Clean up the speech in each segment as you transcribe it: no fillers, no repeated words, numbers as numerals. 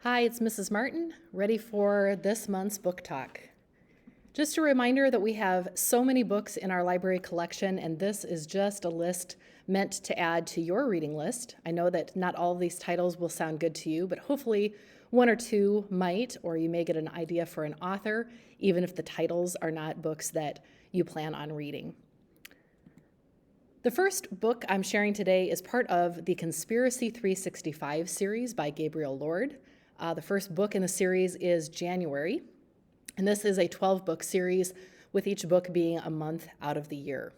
Hi, it's Mrs. Martin, ready for this month's book talk. Just a reminder that we have so many books in our library collection, and this is just a list meant to add to your reading list. I know that not all of these titles will sound good to you, but hopefully one or two might, or you may get an idea for an author, even if the titles are not books that you plan on reading. The first book I'm sharing today is part of the Conspiracy 365 series by Gabriel Lord. The first book in the series is January, and this is a 12-book series, with each book being a month out of the year.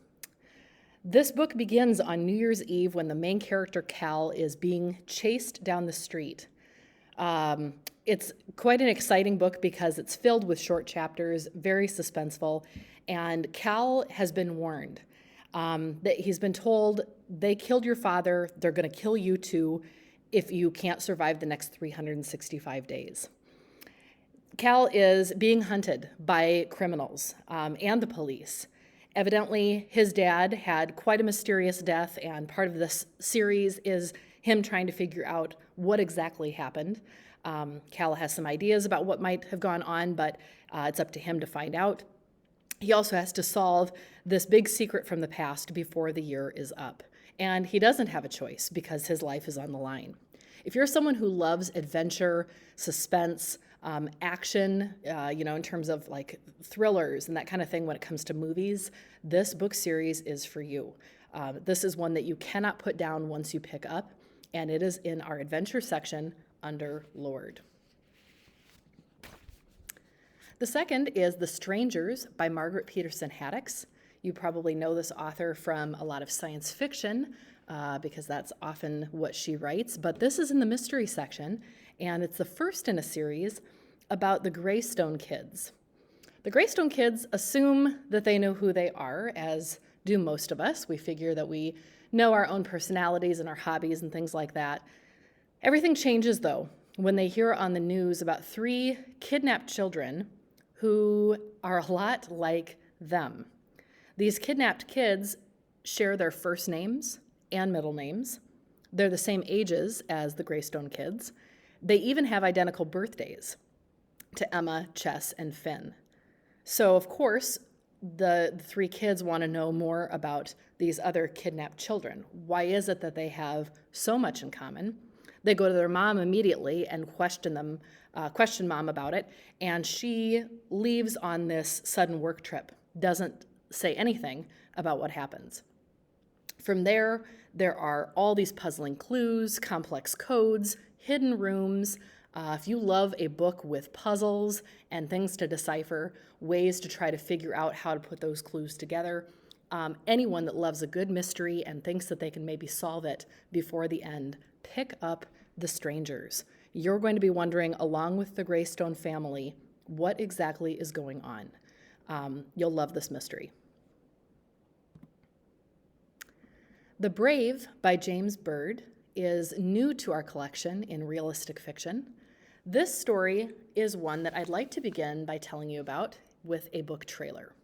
This book begins on New Year's Eve when the main character, Cal, is being chased down the street. It's quite an exciting book because it's filled with short chapters, very suspenseful, and Cal has been warned. That he's been told, they killed your father, they're going to kill you too if you can't survive the next 365 days. Cal is being hunted by criminals and the police. Evidently, his dad had quite a mysterious death, and part of this series is him trying to figure out what exactly happened. Cal has some ideas about what might have gone on, but it's up to him to find out. He also has to solve this big secret from the past before the year is up. And he doesn't have a choice because his life is on the line. If you're someone who loves adventure, suspense, action, in terms of like thrillers and that kind of thing when it comes to movies, this book series is for you. This is one that you cannot put down once you pick up, and it is in our adventure section under Lord. The second is The Strangers by Margaret Peterson Haddix. You probably know this author from a lot of science fiction because that's often what she writes, but this is in the mystery section, and it's the first in a series about the Greystone Kids. The Greystone Kids assume that they know who they are, as do most of us. We figure that we know our own personalities and our hobbies and things like that. Everything changes, though, when they hear on the news about 3 kidnapped children who are a lot like them. These kidnapped kids share their first names and middle names. They're the same ages as the Greystone Kids. They even have identical birthdays to Emma, Chess, and Finn. So, of course, the 3 kids want to know more about these other kidnapped children. Why is it that they have so much in common? They go to their mom immediately and question mom about it, and she leaves on this sudden work trip, doesn't say anything about what happens. From there are all these puzzling clues, complex codes, hidden rooms. If you love a book with puzzles and things to decipher, ways to try to figure out how to put those clues together, anyone that loves a good mystery and thinks that they can maybe solve it before the end, pick up The Strangers. You're going to be wondering, along with the Greystone family, what exactly is going on. You'll love this mystery. The Brave by James Bird is new to our collection in realistic fiction. This story is one that I'd like to begin by telling you about with a book trailer.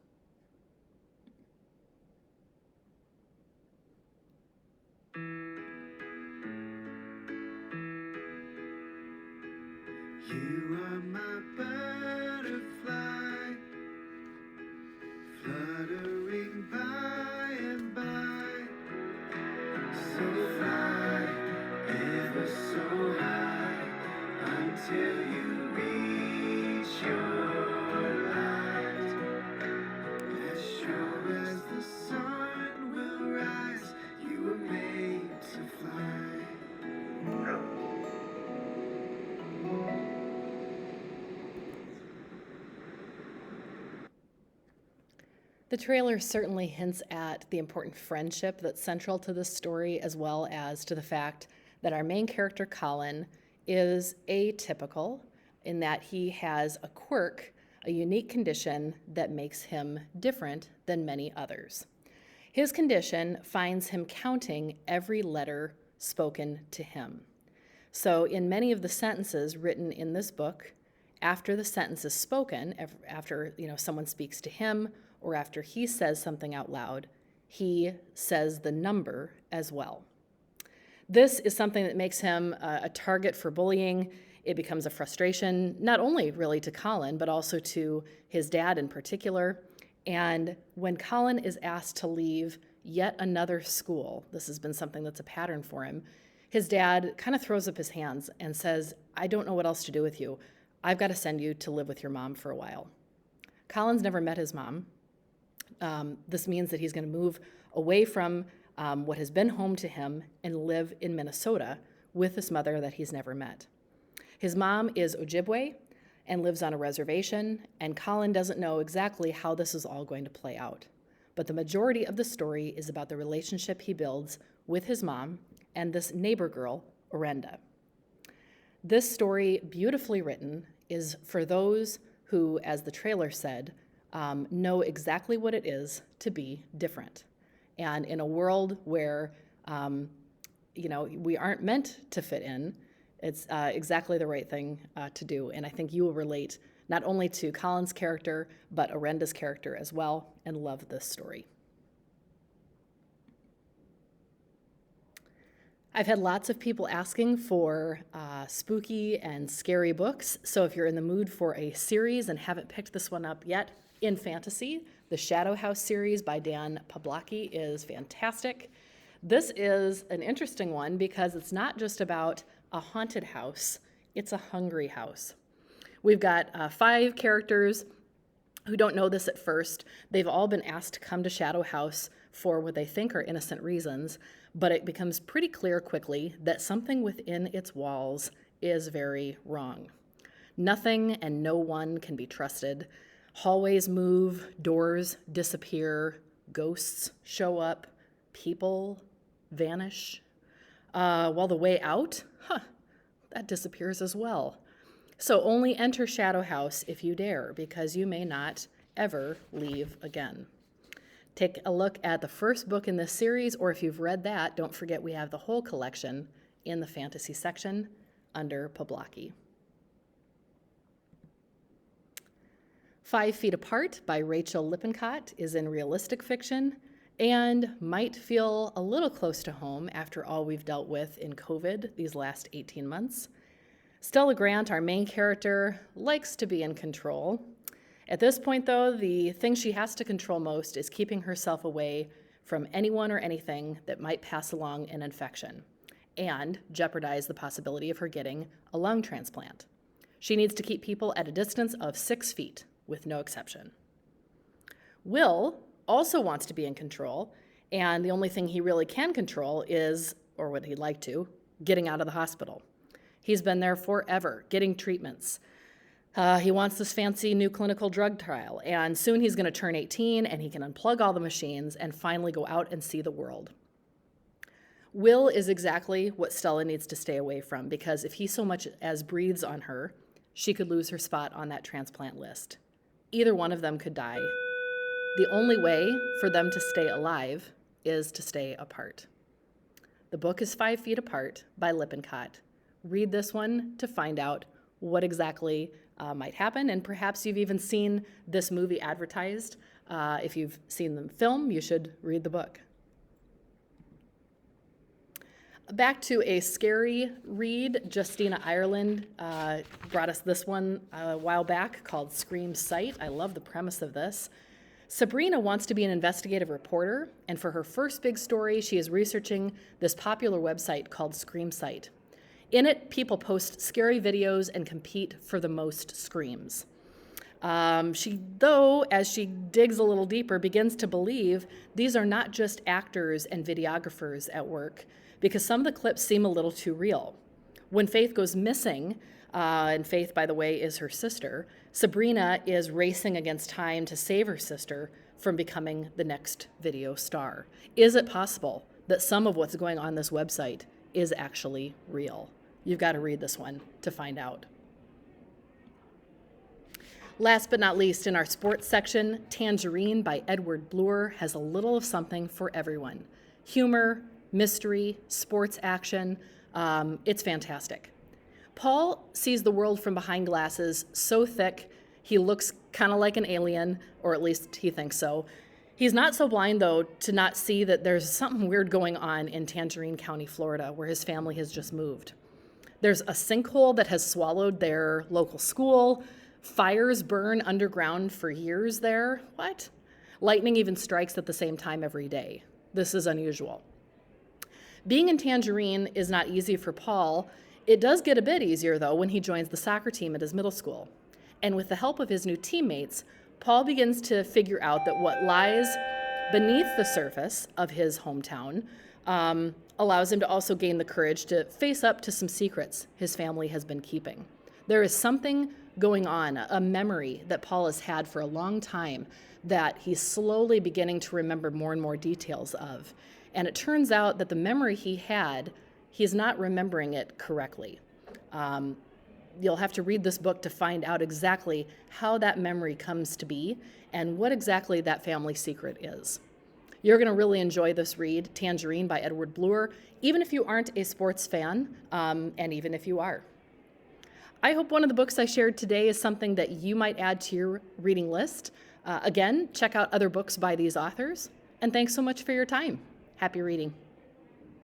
You are my butterfly, fluttering by and by, so fly ever so high until you reach your light. As sure as the sun will rise, you were made to fly. The trailer certainly hints at the important friendship that's central to this story, as well as to the fact that our main character, Colin, is atypical in that he has a quirk, a unique condition that makes him different than many others. His condition finds him counting every letter spoken to him. So in many of the sentences written in this book, after the sentence is spoken, after someone speaks to him, or after he says something out loud, he says the number as well. This is something that makes him a target for bullying It becomes a frustration, not only really to Colin, but also to his dad in particular. And when Colin is asked to leave yet another school, this has been something that's a pattern for him, his dad kind of throws up his hands and says, I don't know what else to do with you. I've got to send you to live with your mom for a while. Colin's never met his mom. This means that he's going to move away from what has been home to him and live in Minnesota with this mother that he's never met. His mom is Ojibwe and lives on a reservation, and Colin doesn't know exactly how this is all going to play out. But the majority of the story is about the relationship he builds with his mom and this neighbor girl, Orenda. This story, beautifully written, is for those who, as the trailer said, know exactly what it is to be different. And in a world where, we aren't meant to fit in, it's exactly the right thing to do. And I think you will relate not only to Colin's character, but Orenda's character as well, and love this story. I've had lots of people asking for spooky and scary books, so if you're in the mood for a series and haven't picked this one up yet, in fantasy, the Shadow House series by Dan Pawlowski is fantastic. This is an interesting one because it's not just about a haunted house, it's a hungry house. We've got 5 characters who don't know this at first. They've all been asked to come to Shadow House for what they think are innocent reasons, but it becomes pretty clear quickly that something within its walls is very wrong. Nothing and no one can be trusted. Hallways move, doors disappear, ghosts show up, people vanish. While the way out, that disappears as well. So only enter Shadow House if you dare, because you may not ever leave again. Take a look at the first book in this series, or if you've read that, don't forget we have the whole collection in the fantasy section under Pawlowski. 5 Feet Apart by Rachel Lippincott is in realistic fiction and might feel a little close to home after all we've dealt with in COVID these last 18 months. Stella Grant, our main character, likes to be in control. At this point, though, the thing she has to control most is keeping herself away from anyone or anything that might pass along an infection and jeopardize the possibility of her getting a lung transplant. She needs to keep people at a distance of 6 feet, with no exception. Will also wants to be in control, and the only thing he really can control is, or what he'd like to, getting out of the hospital. He's been there forever, getting treatments. He wants this fancy new clinical drug trial, and soon he's going to turn 18 and he can unplug all the machines and finally go out and see the world. Will is exactly what Stella needs to stay away from, because if he so much as breathes on her, she could lose her spot on that transplant list. Either one of them could die. The only way for them to stay alive is to stay apart. The book is 5 Feet Apart by Lippincott. Read this one to find out what exactly might happen, and perhaps you've even seen this movie advertised. If you've seen the film, you should read the book. Back to a scary read. Justina Ireland brought us this one a while back called Scream Sight. I love the premise of this. Sabrina wants to be an investigative reporter, and for her first big story, she is researching this popular website called Scream Sight. In it, people post scary videos and compete for the most screams. She, though, as she digs a little deeper, begins to believe these are not just actors and videographers at work, because some of the clips seem a little too real. When Faith goes missing, and Faith, by the way, is her sister, Sabrina is racing against time to save her sister from becoming the next video star. Is it possible that some of what's going on this website is actually real? You've got to read this one to find out. Last but not least, in our sports section, Tangerine by Edward Bloor has a little of something for everyone. Humor, mystery, sports action, it's fantastic. Paul sees the world from behind glasses so thick he looks kind of like an alien, or at least he thinks so. He's not so blind, though, to not see that there's something weird going on in Tangerine County, Florida, where his family has just moved. There's a sinkhole that has swallowed their local school. Fires burn underground for years there. What? Lightning even strikes at the same time every day. This is unusual. Being in Tangerine is not easy for Paul. It does get a bit easier, though, when he joins the soccer team at his middle school. And with the help of his new teammates, Paul begins to figure out that what lies beneath the surface of his hometown allows him to also gain the courage to face up to some secrets his family has been keeping. There is something going on, a memory that Paul has had for a long time that he's slowly beginning to remember more and more details of. And it turns out that the memory he had, he's not remembering it correctly. You'll have to read this book to find out exactly how that memory comes to be and what exactly that family secret is. You're going to really enjoy this read, Tangerine by Edward Bluer, even if you aren't a sports fan, and even if you are. I hope one of the books I shared today is something that you might add to your reading list. Again, check out other books by these authors, and thanks so much for your time. Happy reading.